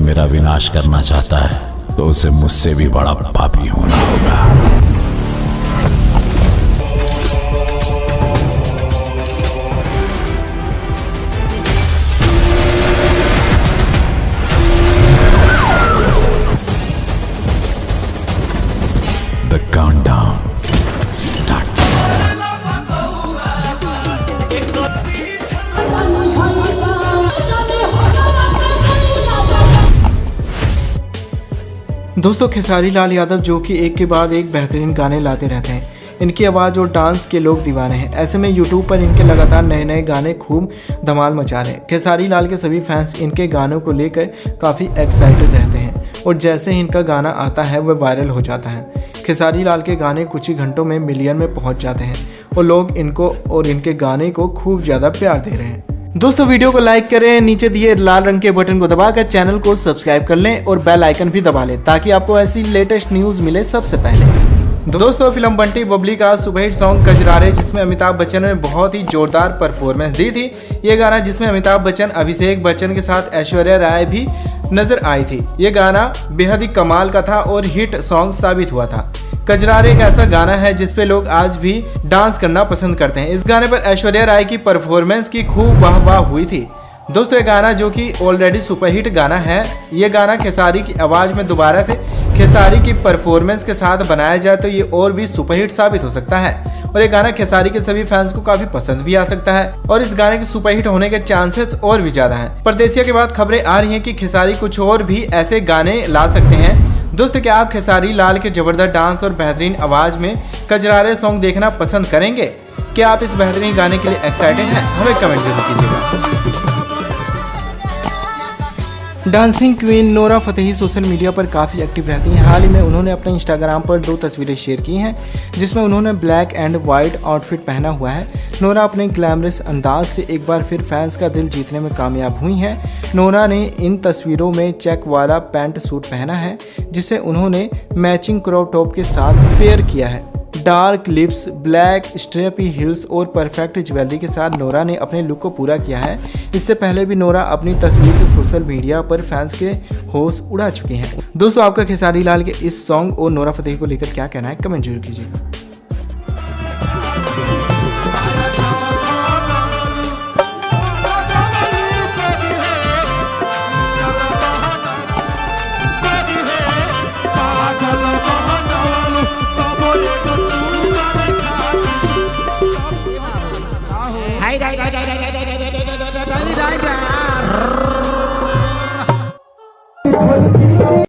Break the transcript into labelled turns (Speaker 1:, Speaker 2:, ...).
Speaker 1: मेरा विनाश करना चाहता है तो उसे मुझसे भी बड़ा पापी होना होगा। The countdown starts.
Speaker 2: दोस्तों, खेसारी लाल यादव जो कि एक के बाद एक बेहतरीन गाने लाते रहते हैं। इनकी आवाज़ और डांस के लोग दीवाने हैं। ऐसे में यूट्यूब पर इनके लगातार नए नए गाने खूब धमाल मचा रहे हैं। खेसारी लाल के सभी फैंस इनके गानों को लेकर काफ़ी एक्साइटेड रहते हैं और जैसे ही इनका गाना आता है वह वायरल हो जाता है। खेसारी लाल के गाने कुछ ही घंटों में मिलियन में पहुंच जाते हैं और लोग इनको और इनके गाने को खूब ज़्यादा प्यार दे रहे हैं। दोस्तों, वीडियो को लाइक करें, नीचे दिए लाल रंग के बटन को दबाकर चैनल को सब्सक्राइब कर लें और बेल आइकन भी दबा लें ताकि आपको ऐसी लेटेस्ट न्यूज़ मिले सबसे पहले। दोस्तों, फिल्म बंटी बबली का सुपरहिट सॉन्ग कजरारे, जिसमें अमिताभ बच्चन ने बहुत ही जोरदार परफॉर्मेंस दी थी। ये गाना जिसमें अमिताभ बच्चन, अभिषेक बच्चन के साथ ऐश्वर्या राय भी नजर आई थी। ये गाना बेहद ही कमाल का था और हिट सॉन्ग साबित हुआ था। कजरारे एक ऐसा गाना है जिस पे लोग आज भी डांस करना पसंद करते हैं। इस गाने पर ऐश्वर्या राय की परफॉर्मेंस की खूब वाह हुई थी। दोस्तों, ये गाना जो कि ऑलरेडी सुपरहिट गाना है, ये गाना खेसारी की आवाज़ में दोबारा से खेसारी की परफॉर्मेंस के साथ बनाया जाए तो ये और भी सुपरहिट साबित हो सकता है और ये गाना खेसारी के सभी फैंस को काफी पसंद भी आ सकता है और इस गाने के सुपरहिट होने के चांसेस और भी ज्यादा हैं। परदेसिया के बाद खबरें आ रही हैं कि खेसारी कुछ और भी ऐसे गाने ला सकते हैं। दोस्तों, क्या आप खेसारी लाल के जबरदस्त डांस और बेहतरीन आवाज में कजरारे सॉन्ग देखना पसंद करेंगे? क्या आप इस बेहतरीन गाने के लिए एक्साइटेड हैं? हमें कमेंट जरूर कीजिएगा। Dancing queen Nora Fatehi social media पर काफ़ी एक्टिव रहती हैं। हाल ही में उन्होंने अपने इंस्टाग्राम पर 2 तस्वीरें शेयर की हैं जिसमें उन्होंने ब्लैक एंड वाइट आउटफिट पहना हुआ है। नोरा अपने ग्लैमरस अंदाज से एक बार फिर फैंस का दिल जीतने में कामयाब हुई हैं। नोरा ने इन तस्वीरों में चेक वाला पैंट सूट पहना है जिसे उन्होंने मैचिंग क्रॉप टॉप के साथ पेयर किया है। Dark lips, black strappy heels और परफेक्ट ज्वेलरी के साथ नोरा ने अपने लुक को पूरा किया है। इससे पहले भी नोरा अपनी तस्वीर से सोशल मीडिया पर फैंस के होश उड़ा चुकी हैं। दोस्तों, आपका खेसारी लाल के इस सॉन्ग और नोरा फतेही को लेकर क्या कहना है? कमेंट जरूर कीजिएगा।